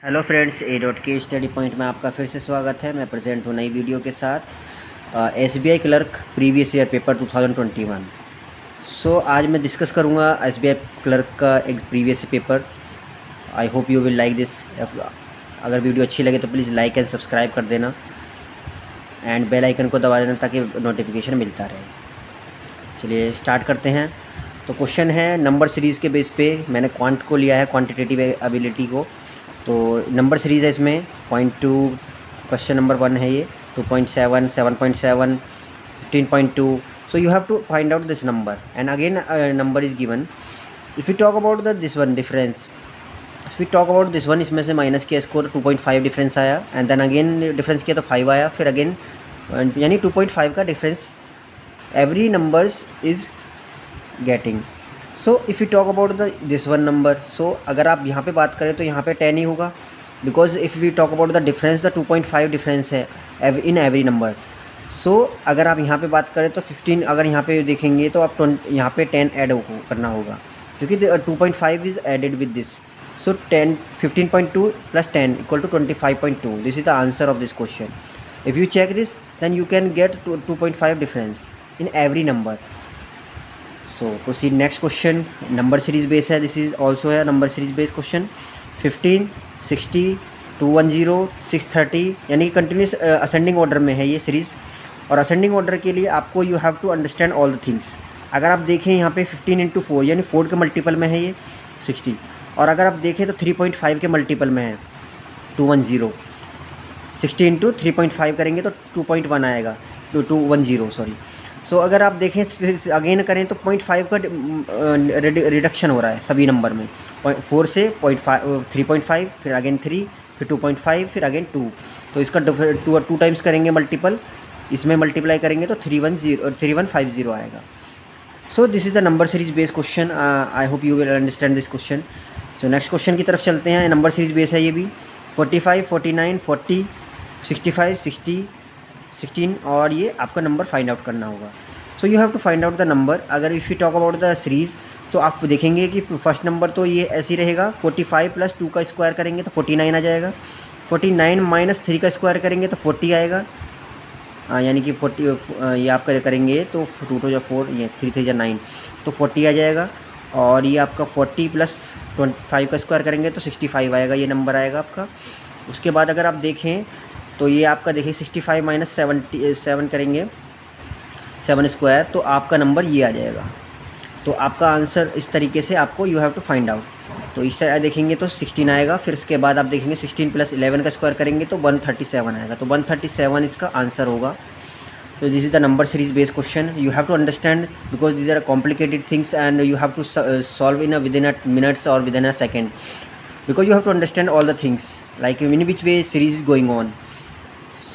Hello friends, A.K study point में आपका फिर से स्वागत है। मैं प्रेजेंट हूँ नई वीडियो के साथ SBI clerk previous year paper 2021। आज मैं डिस्कस करूँगा SBI क्लर्क का एक previous paper. I hope you will like this. अगर वीडियो अच्छी लगे तो प्लीज़ लाइक एंड सब्सक्राइब कर देना एंड बेल आइकन को दबा देना ताकि नोटिफिकेशन मिलता रहे। चलिए स्टार्ट करते हैं। तो क्वेश्चन है नंबर सीरीज़ के बेस पे मैंने क्वांट को लिया है, क्वांटिटेटिव एबिलिटी को। तो नंबर सीरीज़ है इसमें 0.2 क्वेश्चन नंबर 1 है ये, 2.7, 7.7, 15.2। So you have to find out this number and again number is given. If you talk about this one difference, if you talk about this one, इसमें से minus किया, score 2.5 difference आया and then again difference किया तो 5 आया, फिर again यानी 2.5 का difference every numbers is getting. So if you talk about this one number, so अगर आप यहाँ पे बात करें तो यहाँ पे 10 ही होगा, because if we talk about the difference, the 2.5 difference है इन एवरी नंबर। सो अगर आप यहाँ पे बात करें तो 15, अगर यहाँ पे देखेंगे तो आप यहाँ पे 10 ऐड करना होगा, क्योंकि 2.5 is added with this. So 15.2 plus 10 equal to 25.2। This is the answer of this question. If you check this then you can get 2.5 difference in every number. So proceed next question. Number series base है, this is also है number series base question. 15, 60, 210, 630, यानी continuous ascending order में है ये series. और ascending order के लिए आपको you have to understand all the things. अगर आप देखें यहाँ पे 15 × 4 यानी 4 के मल्टीपल में है ये 60, और अगर आप देखें तो 3.5 के मल्टीपल में है 210। 60 × 3.5 करेंगे तो 2.1 आएगा, 210 सॉरी। सो अगर आप देखें फिर अगेन करें तो 0.5 का रिडक्शन हो रहा है सभी नंबर में। 4 से 3.5, फिर अगेन 3, फिर 2.5, फिर अगेन 2। तो इसका 2 टाइम्स करेंगे मल्टीपल, इसमें मल्टीप्लाई करेंगे तो 3150 आएगा। So this is the number series based question. I hope you will understand this question. So next question की तरफ चलते हैं। नंबर सीरीज बेस है ये भी। 45, 49, 40, 65, 60, 16, और ये आपका नंबर फाइंड आउट करना होगा। So you have to find out the number. अगर if you talk about the series तो आप देखेंगे कि फर्स्ट नंबर तो ये ऐसे ही रहेगा। 45 + 2 का स्क्वायर करेंगे तो 49 आ जाएगा। 49 - 3 का स्क्वायर करेंगे तो 40 आएगा, यानी कि 40 ये आपका करेंगे तो 2 × 4, ये 3 × 3 = 9, तो 40 आ जाएगा। और ये आपका 40 + 5 का स्क्वायर करेंगे तो 65 आएगा, ये नंबर आएगा आपका। उसके बाद अगर आप देखें तो ये आपका देखिए 65 - 7 करेंगे 7 स्क्वायर, तो आपका नंबर ये आ जाएगा। तो आपका आंसर इस तरीके से आपको you have to find out. तो इस तरह देखेंगे तो 16 आएगा, फिर इसके बाद आप देखेंगे 16 + 11 का स्क्वायर करेंगे तो 137 आएगा, तो 137 इसका आंसर होगा। तो this is the number series based question. You have to understand because these are complicated things and you have to solve within a minutes और within a second, because you have to understand all the things like in which way series is going on.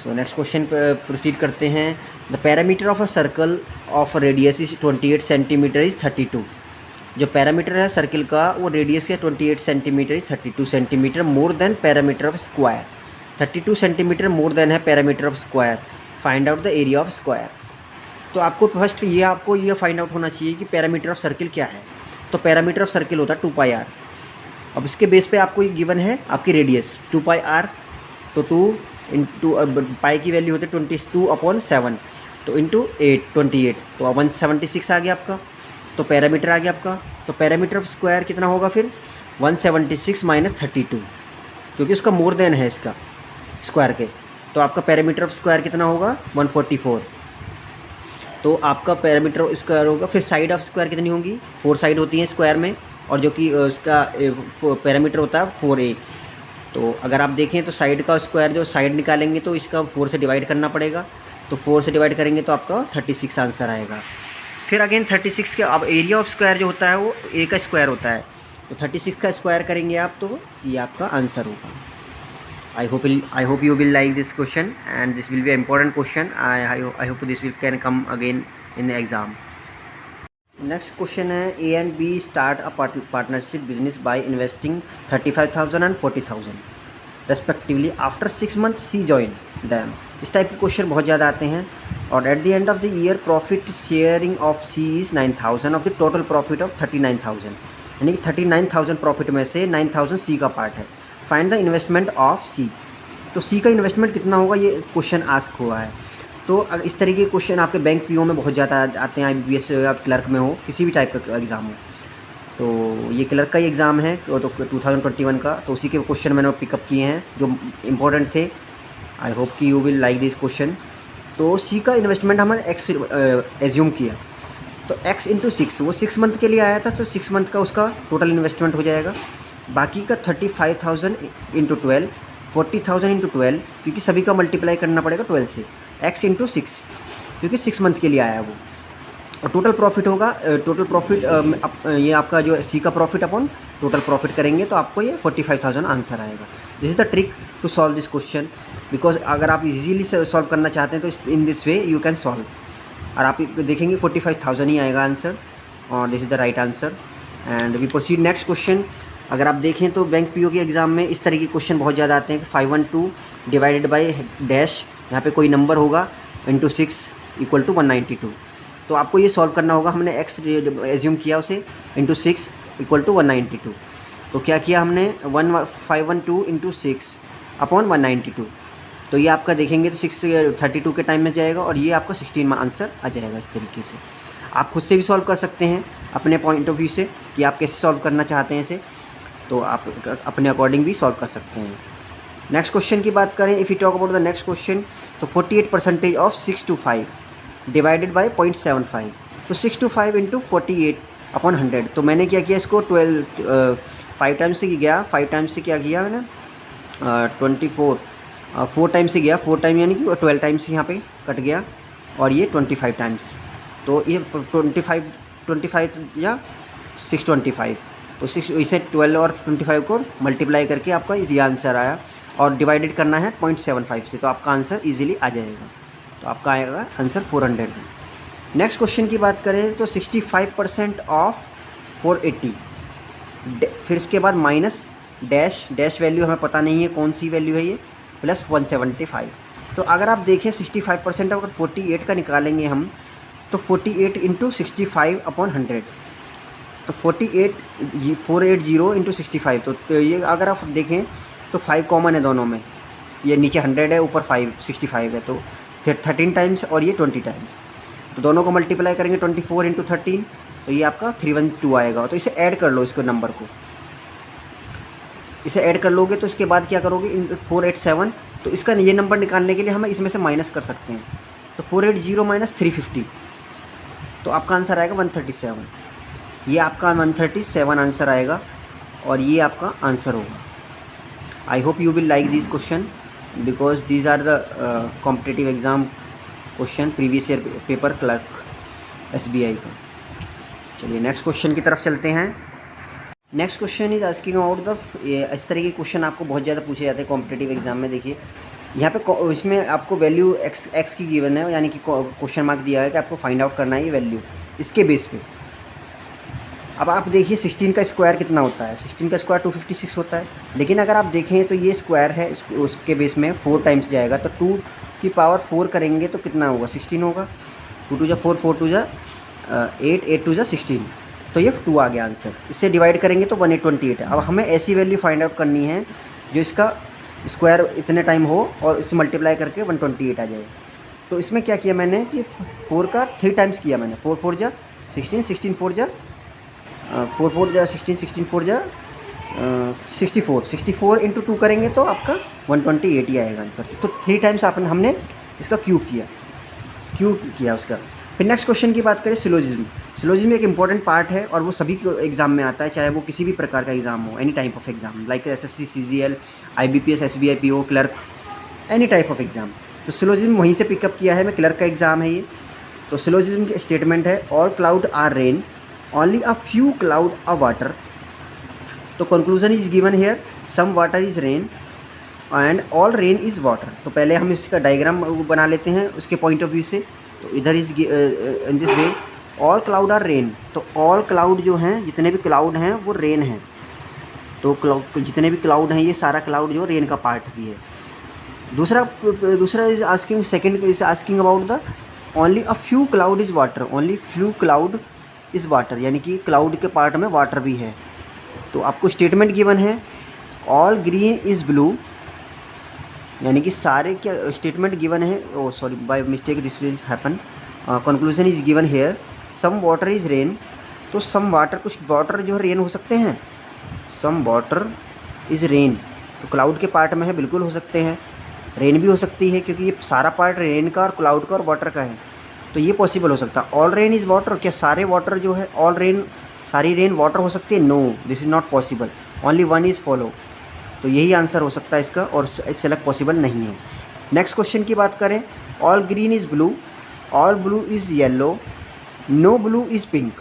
So next question proceed करते हैं। The parameter of a circle of radius is 28 centimetre is 32। जो parameter है circle का वो radius है 28 centimetre is 32 centimetre more than parameter of square. 32 centimetre more than है parameter of square. Find out the area of square. तो आपको first आपको ये फाइंड आउट होना चाहिए कि पैरामीटर ऑफ सर्किल क्या है। तो पैरामीटर ऑफ सर्किल होता है 2πr। अब इसके बेस पे आपको ये गिवन है आपकी रेडियस 2πr, तो 2 × पाई की वैल्यू होती है 22/7, तो इंटू 28, तो 176 आ गया आपका। तो पैरामीटर आ गया आपका। तो पैरामीटर ऑफ स्क्वायर कितना होगा फिर 176 - 32, क्योंकि उसका मोर देन है इसका स्क्वायर के। तो आपका पैरामीटर ऑफ स्क्वायर कितना होगा 144। तो आपका पैरामीटर स्क्वायर होगा। फिर साइड ऑफ स्क्वायर कितनी होंगी, 4 साइड होती हैं स्क्वायर में, और जो कि उसका पैरामीटर होता है 4a। तो अगर आप देखें तो साइड का स्क्वायर जो साइड निकालेंगे तो इसका 4 से डिवाइड करना पड़ेगा, तो 4 से डिवाइड करेंगे तो आपका 36 आंसर आएगा। फिर अगेन 36 के अब एरिया ऑफ स्क्वायर जो होता है वो a का स्क्वायर होता है, तो 36 का स्क्वायर करेंगे आप तो ये आपका आंसर होगा। I hope you will like this question and this will be important question. I hope this will can come again in exam. Next question है A and B start a partnership business by investing 35,000 and 40,000 respectively. After 6 months C join them. इस type के question बहुत ज़्यादा आते हैं। और at the end of the year profit sharing of C is 9,000 of the total profit of 39,000, यानी कि 39,000 profit में से 9,000 C का पार्ट है। फाइंड द इन्वेस्टमेंट ऑफ सी। तो सी का इन्वेस्टमेंट कितना होगा, ये क्वेश्चन आस्क हुआ है। तो अगर इस तरीके के क्वेश्चन आपके बैंक पीओ में बहुत ज़्यादा आते हैं, IBPS या क्लर्क में हो, किसी भी टाइप का एग्ज़ाम हो। तो ये क्लर्क का ही एग्ज़ाम है तो 2021 का, तो उसी के क्वेश्चन मैंने पिकअप किए हैं जो इम्पोर्टेंट थे। आई होप कि you will like this question. तो सी का इन्वेस्टमेंट हमने एक्स एज्यूम किया, तो x इंटू 6 वो 6 मंथ के लिए आया था, तो 6 मंथ का उसका टोटल इन्वेस्टमेंट हो जाएगा। बाकी का 35,000 इंटू 12, 40,000 इंटू 12, क्योंकि सभी का मल्टीप्लाई करना पड़ेगा 12 से, x इंटू 6, क्योंकि 6 मंथ के लिए आया है वो। और टोटल प्रॉफिट होगा, टोटल प्रॉफिट ये आपका जो सी का प्रॉफिट अपॉन टोटल प्रॉफिट करेंगे तो आपको ये 45,000 आंसर आएगा। This is the trick to solve this question, because अगर आप इजीली सॉल्व करना चाहते हैं तो in this way you can solve. और आप देखेंगे 45,000 ही आएगा आंसर, और this is the right answer. And we proceed next question. अगर आप देखें तो बैंक पीओ के एग्ज़ाम में इस तरह के क्वेश्चन बहुत ज़्यादा आते हैं कि 512 डिवाइडेड बाई डैश, यहाँ पे कोई नंबर होगा, इंटू 6 इक्वल टू 192। तो आपको ये सॉल्व करना होगा। हमने x एज्यूम किया उसे, इंटू 6 इक्वल टू 192। तो क्या किया हमने, 512 इंटू 6 अपॉन 192। तो ये आपका देखेंगे तो 632 के टाइम में जाएगा, और ये आपका 16 में आंसर आ जाएगा। इस तरीके से आप खुद से भी सॉल्व कर सकते हैं अपने पॉइंट ऑफ व्यू से कि आप कैसे सॉल्व करना चाहते हैं इसे, तो आप अपने अकॉर्डिंग भी सॉल्व कर सकते हैं। नेक्स्ट क्वेश्चन की बात करें, if you talk about the next question, तो 48% ऑफ 6 to 5 डिवाइडेड बाई 0.75। तो 6 to 5 इंटू 48 अपॉन 100। तो मैंने क्या किया, इसको 5 टाइम्स से गया, 5 टाइम्स से क्या किया मैंने, 24 4 टाइम से गया, 4 टाइम यानी कि 12 टाइम्स यहाँ पे कट गया, और ये 25 टाइम्स। तो ये 25 या 625, तो 6 इसे 12 और 25 को मल्टीप्लाई करके आपका ये आंसर आया, और डिवाइडेड करना है 0.75 से, तो आपका आंसर इजीली आ जाएगा। तो आपका आएगा आंसर 400। नेक्स्ट क्वेश्चन की बात करें तो 65% ऑफ 480, फिर इसके बाद माइनस डैश वैल्यू हमें पता नहीं है कौन सी वैल्यू है ये, प्लस 175। तो अगर आप देखें 65% अगर 48 का निकालेंगे हम, तो 48 इंटू 65 अपॉन 100, तो 480 इंटू 65। तो ये अगर आप देखें तो 5 कॉमन है दोनों में, ये नीचे 100 है, ऊपर 65 है, तो 13 टाइम्स और ये 20 टाइम्स। तो दोनों को मल्टीप्लाई करेंगे 24 इंटू 13, तो ये आपका 312 आएगा। तो इसे ऐड कर लो, इसको नंबर को इसे ऐड कर लोगे तो इसके बाद क्या करोगे, 487। तो इसका ये नंबर निकालने के लिए हमें इसमें से माइनस कर सकते हैं, तो 480 माइनस 350, तो आपका आंसर आएगा 137। ये आपका 137 आंसर आएगा, और ये आपका आंसर होगा। I hope you will like this question, because these are the competitive exam question, previous year paper clerk SBI का। चलिए नेक्स्ट क्वेश्चन की तरफ चलते हैं। Next question is asking about the, इस तरह के क्वेश्चन आपको बहुत ज़्यादा पूछे जाते हैं कॉम्पिटिटिव एग्जाम में। देखिए यहाँ पे इसमें आपको वैल्यू x की गिवन है, यानी कि क्वेश्चन मार्क दिया है कि आपको फाइंड आउट करना है ये वैल्यू, इसके बेस पे। अब आप देखिए 16 का स्क्वायर कितना होता है, 16 का स्क्वायर 256 होता है, लेकिन अगर आप देखें तो ये स्क्वायर है, उसके बेस में 4 टाइम्स जाएगा, तो 2 की पावर 4 करेंगे तो कितना होगा, 16 होगा। 2 2 जा 4, 4 2 जा 8, 8 2 जा 16, तो ये 2 आ गया आंसर। इससे डिवाइड करेंगे तो 1828 है। अब हमें ऐसी वैल्यू फाइंड आउट करनी है जो इसका स्क्वायर इतने टाइम हो और इससे मल्टीप्लाई करके 128 आ जाए। तो इसमें क्या किया मैंने कि 4 का 3 टाइम्स किया मैंने, 4 4 जा 16, 16 4 जा 4 4 जा 16, 16 4 जा 64, 64 इंटू 2 करेंगे तो आपका 128 ही आएगा आंसर। तो 3 टाइम्स हमने इसका क्यूब किया उसका। फिर नेक्स्ट क्वेश्चन की बात करें, सिलोजिज्म। सिलोजिज्म एक इंपॉर्टेंट पार्ट है और वो सभी को एग्जाम में आता है, चाहे वो किसी भी प्रकार का एग्जाम हो, any type of exam, like SSC, CGL, IBPS, SBI PO, clerk, any type of exam. तो सिलोजिज्म वहीं से पिकअप किया है मैं, क्लर्क का एग्जाम है ये। तो सिलोजिज्म की स्टेटमेंट है, all cloud are rain, only a few cloud are water. तो conclusion is given here, some water is rain and all rain is water. तो पहले हम इसका डायग्राम बना लेते हैं उसके पॉइंट ऑफ व्यू से। तो इधर is in this way, all cloud are rain. तो ऑल क्लाउड जो हैं, जितने भी क्लाउड हैं वो रेन हैं। तो जितने भी क्लाउड हैं, ये सारा क्लाउड जो रेन का पार्ट भी है। दूसरा is asking, second is asking about the only a few cloud is water, only few cloud is water, यानी कि क्लाउड के पार्ट में वाटर भी है। तो आपको स्टेटमेंट गिवन है ऑल ग्रीन इज़ ब्लू, यानी कि सारे क्या स्टेटमेंट गिवन है, oh sorry by mistake this will happen, conclusion is given here, some water is rain, तो सम वाटर, कुछ वाटर जो है रेन हो सकते हैं, सम वाटर इज़ रेन, तो क्लाउड के पार्ट में है, बिल्कुल हो सकते हैं, रेन भी हो सकती है क्योंकि ये सारा पार्ट रेन का और क्लाउड का और वाटर का है, तो ये पॉसिबल हो सकता है। ऑल रेन इज़ वाटर, क्या सारे वाटर जो है ऑल रेन, सारी रेन वाटर हो सकती है? No, this is not possible, only one is follow, तो यही आंसर हो सकता है इसका, और सेलेक्ट पॉसिबल नहीं है। नेक्स्ट क्वेश्चन की बात करें, all green is blue, all blue is yellow, no blue is pink,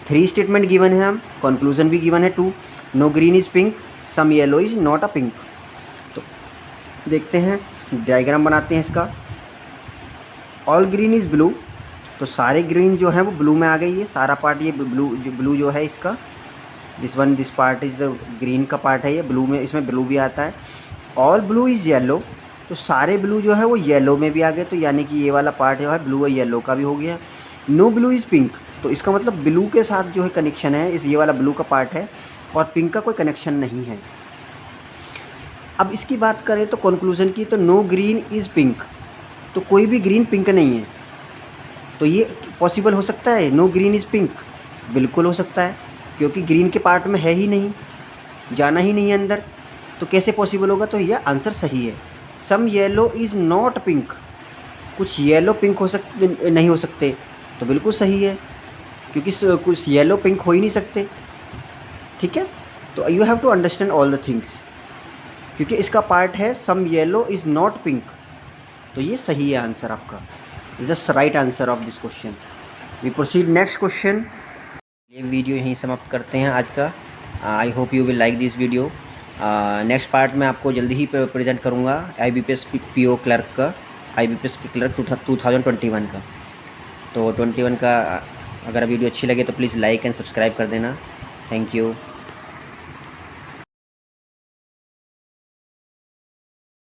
3 statement given है, हम कंक्लूजन भी गिवन है 2, no green is pink, some yellow is not a pink. तो देखते हैं, डायग्राम बनाते हैं इसका। ऑल ग्रीन इज़ ब्लू, तो सारे ग्रीन जो है वो ब्लू में आ गई है, सारा पार्ट ये ब्लू जो है इसका, this part is the green का पार्ट है, ये ब्लू में, इसमें ब्लू भी आता है। ऑल ब्लू इज़ येलो, तो सारे ब्लू जो है वो येलो में भी आ गए, तो यानी कि ये वाला पार्ट जो है ब्लू और येलो का भी हो गया। नो ब्लू इज़ पिंक, तो इसका मतलब ब्लू के साथ जो है कनेक्शन है, इस ये वाला ब्लू का पार्ट है और पिंक का कोई कनेक्शन नहीं है। अब इसकी बात करें तो कंक्लूजन की, तो नो ग्रीन इज़ पिंक, तो कोई भी ग्रीन पिंक नहीं है, तो ये पॉसिबल हो सकता है नो ग्रीन इज़ पिंक? बिल्कुल हो सकता है, क्योंकि ग्रीन के पार्ट में है ही नहीं, जाना ही नहीं है अंदर, तो कैसे पॉसिबल होगा? तो यह आंसर सही है। Some yellow is not pink, कुछ येलो पिंक हो सकते नहीं हो सकते, तो बिल्कुल सही है, क्योंकि कुछ येलो पिंक हो ही नहीं सकते। ठीक है, तो you have to understand all the things, क्योंकि इसका पार्ट है some yellow is not pink, तो ये सही है आंसर आपका, is the right answer of this question. We proceed next question. ये वीडियो यहीं समाप्त करते हैं आज का। I hope you will like this video. Next part में आपको जल्दी ही प्रेजेंट करूँगा IBPS PO क्लर्क का, IBPS क्लर्क 2021 का। तो 21 का अगर वीडियो अच्छी लगे तो प्लीज़ लाइक एंड सब्सक्राइब कर देना। Thank you.